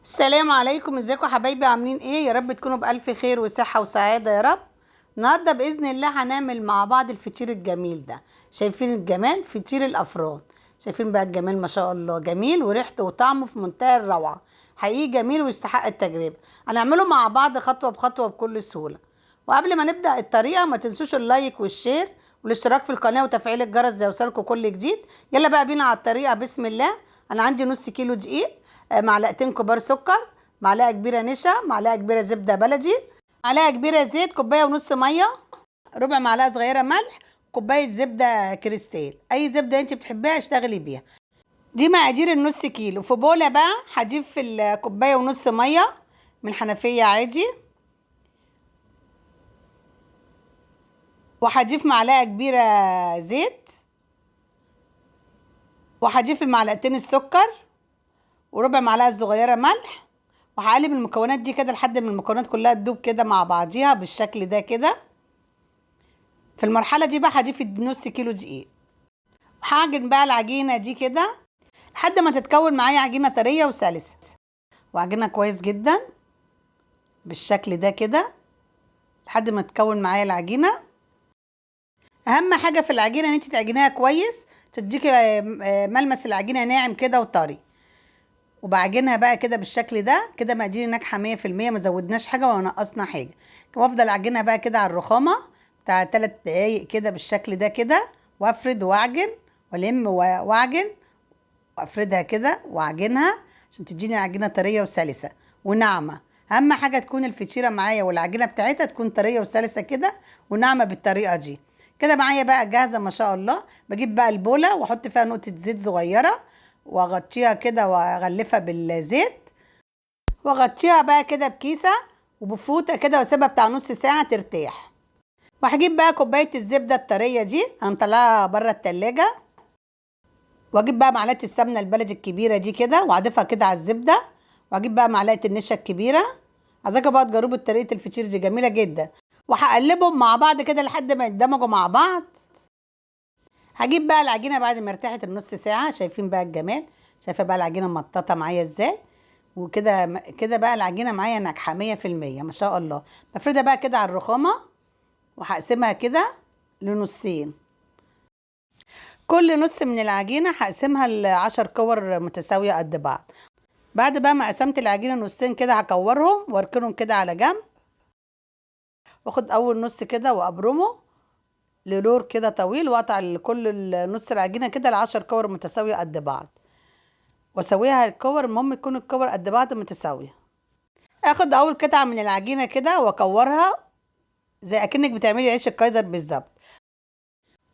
السلام عليكم، ازيكم حبايبي؟ عاملين ايه؟ يا رب تكونوا بألف خير وصحة وسعادة يا رب. النهارده بإذن الله هنعمل مع بعض الفطير الجميل ده. شايفين الجمال؟ فطير الأفران. شايفين بقى الجمال؟ ما شاء الله جميل، وريحته وطعمه في منتهى الروعة. حقيقي جميل ويستحق التجربة. هنعمله مع بعض خطوة بخطوة بكل سهولة. وقبل ما نبدأ الطريقة ما تنسوش اللايك والشير والاشتراك في القناة وتفعيل الجرس ليوصلكوا كل جديد. يلا بقى بينا على الطريقة، بسم الله. انا عندي نص كيلو دقيق، معلقتين كبار سكر، معلقه كبيره نشا، معلقه كبيره زبده بلدي، معلقه كبيره زيت، كوبايه ونص ميه، ربع معلقه صغيره ملح، كوبايه زبده كريستال. اي زبده انت بتحبيها اشتغلي بيها. دي مقادير النص كيلو. في بوله بقى هجيب في الكوبايه ونص ميه من الحنفيه عادي، وهضيف معلقه كبيره زيت، وهضيف المعلقتين السكر، وربع معلقه صغيره ملح، وهقلب المكونات دي كده لحد ما المكونات كلها تدوب كده مع بعضيها بالشكل ده كده. في المرحله دي بقى هضيف نص كيلو دقيق، وهعجن بقى العجينه دي كده لحد ما تتكون معايا عجينه طريه وسلسه، وعجينها كويس جدا بالشكل ده كده لحد ما تتكون معايا العجينه. اهم حاجه في العجينه ان انت تعجنيها كويس، تديكي ملمس العجينه ناعم كده وطري. وبعجنها بقى كده بالشكل ده كده. مقاديري ناجحه 100%، ما زودناش حاجه ولا نقصنا حاجه. وافضل اعجنها بقى كده على الرخامه بتاع 3 دقايق كده بالشكل ده كده، وافرد واعجن والم واعجن وافردها كده واعجنها عشان تديني عجينه طريه وسلسه وناعمه. اهم حاجه تكون الفطيره معايا والعجينه بتاعتها تكون طريه وسلسه كده وناعمه بالطريقه دي كده. معايا بقى جاهزه ما شاء الله. بجيب بقى البوله واحط فيها نقطه زيت صغيره، واغطيها كده واغلفها بالزيت، واغطيها بقى كده بكيسه وبفوطه كده واسيبها بتاع نص ساعه ترتاح. وهجيب بقى كوبايه الزبده الطريه دي هنطلعها بره التلاجة، واجيب بقى معلقه السمنه البلدي الكبيره دي كده واضيفها كده على الزبده، واجيب بقى معلقه النشا الكبيره. عايزاكم بقى تجربوا طريقه الفطير دي جميله جدا. وهقلبهم مع بعض كده لحد ما يندمجوا مع بعض. هجيب بقى العجينه بعد ما ارتاحت النص ساعه. شايفين بقى الجمال؟ شايفه بقى العجينه مططه معايا ازاي؟ وكده كده بقى العجينه معايا ناجحه 100% ما شاء الله. بفردها بقى كده على الرخامه، وهقسمها كده لنصين. كل نص من العجينه هقسمها ل10 كور متساويه قد بعض. بعد بقى ما قسمت العجينه نصين كده هكورهم واركنهم كده على جنب، واخد اول نص كده وابرمه للور كده طويل، واقطع كل نص العجينه كده ل10 كور متساويه قد بعض، واسويها الكور. المهم تكون الكور قد بعض متساويه. اخد اول قطعه من العجينه كده واكورها زي اكنك بتعملي عيش الكايزر بالظبط،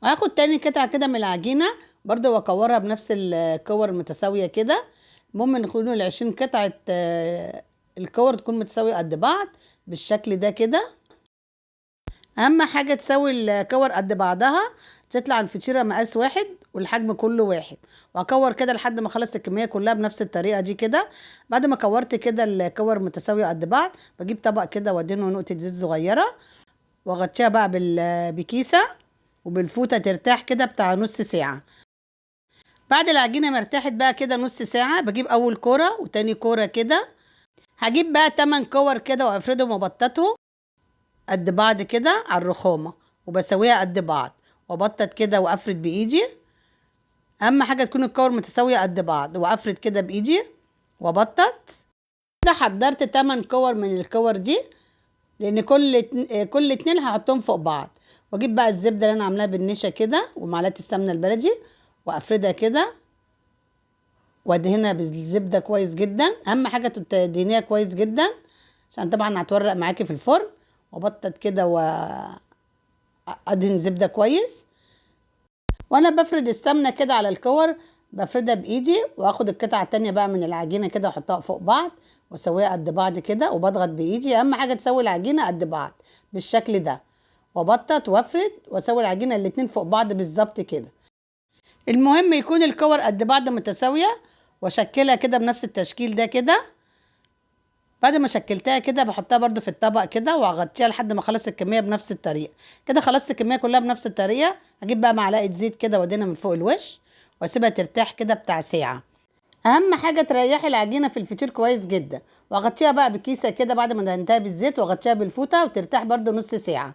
وهاخد تاني قطعه كده من العجينه برضو واكورها بنفس الكور المتساويه كده. المهم ان يكونوا ال20 قطعه الكور تكون متساويه قد بعض بالشكل ده كده. اهم حاجه تسوي الكور قد بعضها، تطلع الفطيره مقاس واحد والحجم كله واحد. واكور كده لحد ما اخلص الكميه كلها بنفس الطريقه دي كده. بعد ما كورت كده الكور متساويه قد بعض، بجيب طبق كده وادهنه نقطه زيت صغيره، واغطيها بقى بكيسه وبالفوطه ترتاح كده بتاع نص ساعه. بعد العجينه ما ارتاحت بقى كده نص ساعه، بجيب اول كوره وتاني كوره كده. هجيب بقى 8 كور كده وافردهم وابططهم قد بعض كده على الرخامه، وبسويها قد بعض وابطط كده وافرد بايدي. اهم حاجه تكون الكور متساويه قد بعض، وافرد كده بايدي وابطط كده. حضرت 8 كور من الكور دي، لان كل اتنين هحطهم فوق بعض. واجيب بقى الزبده اللي انا عاملاها بالنشا كده ومعلقه السمنه البلدي، وافردها كده وادهنها بالزبده كويس جدا. اهم حاجه تدهنيها كويس جدا عشان طبعا هتورق معاكي في الفرن. وبطط كده وادهن زبده كويس. وانا بفرد السمنه كده على الكور بفردها بايدي، واخد القطعه التانية بقى من العجينه كده واحطها فوق بعض واسويها قد بعض كده، وبضغط بايدي. اهم حاجه تسوي العجينه قد بعض بالشكل ده، وبطط وافرد واسوي العجينه الاتنين فوق بعض بالظبط كده. المهم يكون الكور قد بعض متساويه، واشكلها كده بنفس التشكيل ده كده. بعد ما شكلتها كده بحطها برضو في الطبق كده واغطيها لحد ما اخلص الكميه بنفس الطريقه كده. خلصت الكميه كلها بنفس الطريقه. اجيب بقى معلقه زيت كده وادينها من فوق الوش واسيبها ترتاح كده بتاع ساعه. اهم حاجه تريحي العجينه في الفطير كويس جدا، واغطيها بقى بكيسه كده بعد ما دهنتها بالزيت، واغطيها بالفوطه وترتاح برده نص ساعه.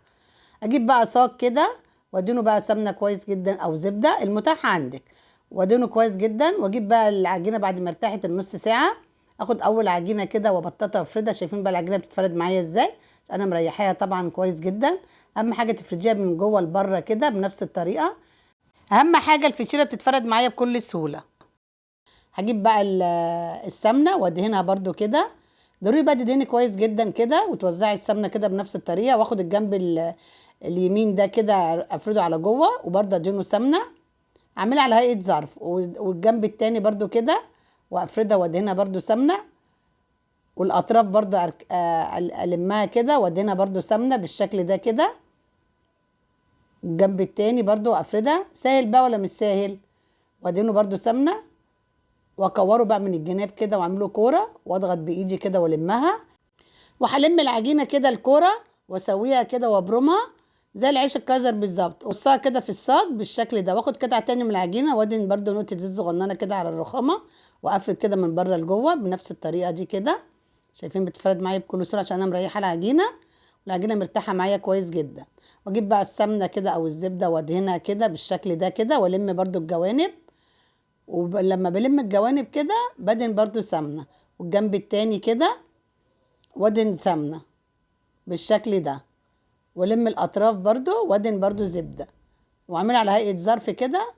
اجيب بقى صاج كده وادينه بقى سمنه كويس جدا او زبده المتاح عندك، وادينه كويس جدا. واجيب بقى العجينه بعد ما ارتاحت النص ساعه، اخد اول عجينه كده وابططها وافردها. شايفين بقى العجينه بتتفرد معايا ازاي؟ انا مريحاها طبعا كويس جدا. اهم حاجه تفرجيها من جوه لبره كده بنفس الطريقه. اهم حاجه الفطيره بتتفرد معايا بكل سهوله. هجيب بقى السمنه وادهنها برده كده. ضروري بقى تدهني كويس جدا كده، وتوزعي السمنه كده بنفس الطريقه. واخد الجنب اليمين ده كده افرده على جوه، وبرده ادهنه سمنه، اعملها على هيئه ظرف. والجنب التاني برده كده وافردها وادهنها برده سمنه، والاطراف برده المها كده وادهنها برده سمنه بالشكل ده كده. الجنب التاني برده افردها. سهل بقى ولا مش سهل؟ وادهنه برده سمنه، واكوره بقى من الجناب كده واعمله كوره، واضغط بايدي كده والمها. وهلم العجينه كده الكوره واسويها كده وابرمها زي العيش الكايزر بالظبط، وقصها كده في الصاج بالشكل ده. واخد قطعه تاني من العجينه وادهن برده نقطه زيت صغننه كده على الرخامه، وافرد كده من بره لجوه بنفس الطريقه دي كده. شايفين بتفرد معايا بكل سرعه عشان انا مريحه العجينه، والعجينه مرتاحه معايا كويس جدا. واجيب بقى السمنه كده او الزبده وادهنها كده بالشكل ده كده، والم برده الجوانب. ولما بلم الجوانب كده بدهن برده سمنه، والجنب التاني كده وادهن سمنه بالشكل ده، ولم الاطراف برده وادهن برده زبده، واعملها على هيئه ظرف كده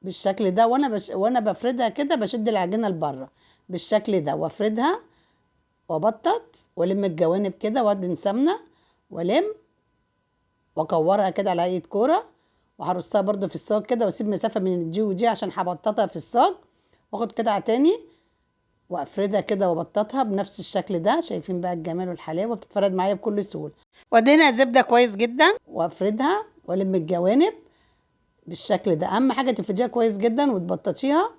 بالشكل ده. وانا بفردها كده بشد العجينه لبره بالشكل ده، وافردها وابطط والم الجوانب كده وادهن سمنه والم، واكورها كده على هيئه كوره، وهرصها برده في الصاج كده، واسيب مسافه من دي ودي عشان هبططها في الصاج. واخد قطعه تاني وافردها كده وابططها بنفس الشكل ده. شايفين بقى الجمال والحلاوه بتتفرد معايا بكل سهوله. وادهنها زبده كويس جدا وافردها والم الجوانب بالشكل ده. اهم حاجه تفرديها كويس جدا وتبططيها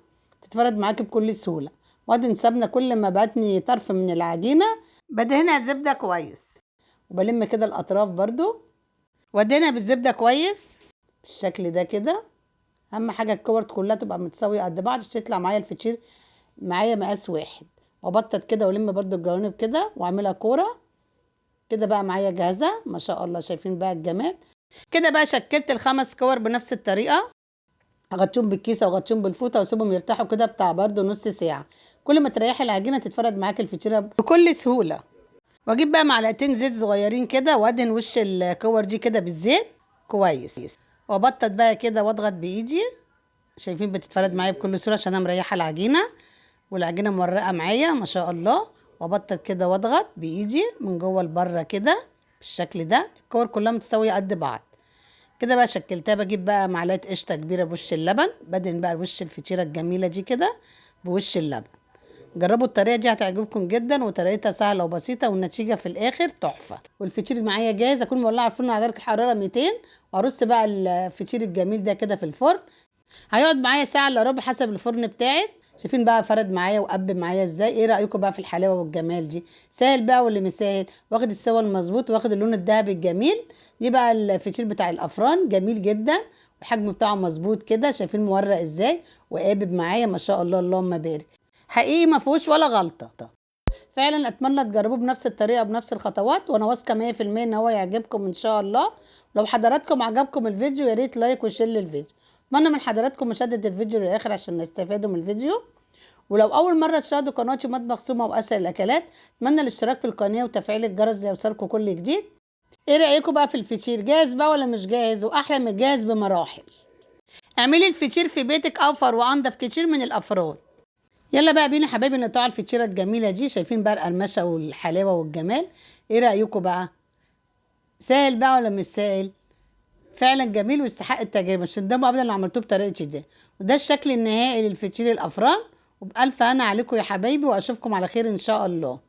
تتفرد معاكي بكل سهوله. وادهن سمنه كل ما باتني طرف من العجينه بدهنها زبده كويس، وبلم كده الاطراف برده وادهنها بالزبده كويس بالشكل ده كده. اهم حاجه الكور كلها تبقى متساويه قد بعض عشان يطلع معايا الفطير معايا مقاس واحد. وابطط كده والم برده الجوانب كده واعملها كوره كده. بقى معايا جاهزه ما شاء الله. شايفين بقى الجمال كده؟ بقى شكلت الخمس كور بنفس الطريقه. اغطيهم بالكيسه واغطيهم بالفوطه واسيبهم يرتاحوا كده بتاع برده نص ساعه. كل ما تريحي العجينه تتفرد معاكي الفطيره بكل سهوله. واجيب بقى معلقتين زيت صغيرين كده وادهن وش الكور دي كده بالزيت كويس، وابطط بقى كده واضغط بايدي. شايفين بتتفرد معايا بكل سهوله عشان انا مريحه العجينه، والعجينه مورقه معايا ما شاء الله. وابطط كده واضغط بايدي من جوه لبره كده بالشكل ده. الكور كلها متساويه قد بعض كده. بقى شكلتها. بجيب بقى معلقه قشطه كبيره بوش اللبن، بدهن بقى وش الفطيره الجميله دي كده بوش اللبن. جربوا الطريقه دي هتعجبكم جدا، وطريقتها سهله وبسيطه، والنتيجه في الاخر تحفه. والفطير معايا جاهز. اكون مولعه الفرن على درجه حراره 200، وارص بقى الفطير الجميل ده كده في الفرن. هيقعد معايا ساعه الا ربع حسب الفرن بتاعك. شايفين بقى فرد معايا وقب معايا ازاي؟ ايه رايكم بقى في الحلاوه والجمال دي؟ سهل بقى واللي مش سهل؟ واخد السوا المظبوط، واخد اللون الذهبي الجميل. دي بقى الفطير بتاع الافران جميل جدا، والحجم بتاعه مظبوط كده. شايفين مورق ازاي وقابب معايا ما شاء الله اللهم بارك. حقيقي ما فيهوش ولا غلطه. فعلا اتمنى تجربوه بنفس الطريقه بنفس الخطوات، وانا واثقه 100% ان هو يعجبكم ان شاء الله. لو حضراتكم عجبكم الفيديو يا ريت لايك وشير للفيديو. اتمنى من حضراتكم مشاهده الفيديو للاخر عشان نستفادوا من الفيديو. ولو اول مره تشاهدوا قناتي مطبخ سومه واسهل الاكلات، اتمنى الاشتراك في القناه وتفعيل الجرس ليوصلكم كل جديد. ايه رايكم بقى في الفطير؟ جاهز بقى ولا مش جاهز؟ واحلى من الجاهز بمراحل. اعملي الفطير في بيتك اوفر وانضف كتير من الافران. يلا بقى بينا حبايبي نقطع الفطيره الجميله دي. شايفين بقى القرمشه والحلاوه والجمال؟ ايه رايكم بقى؟ سهل بقى ولا مش سهل؟ فعلا جميل ويستحق التجربه. مش تندموا ابدا لو عملتوه بطريقتي دي. وده الشكل النهائي للفطير الافران. وبالف هنا عليكم يا حبايبي، واشوفكم على خير ان شاء الله.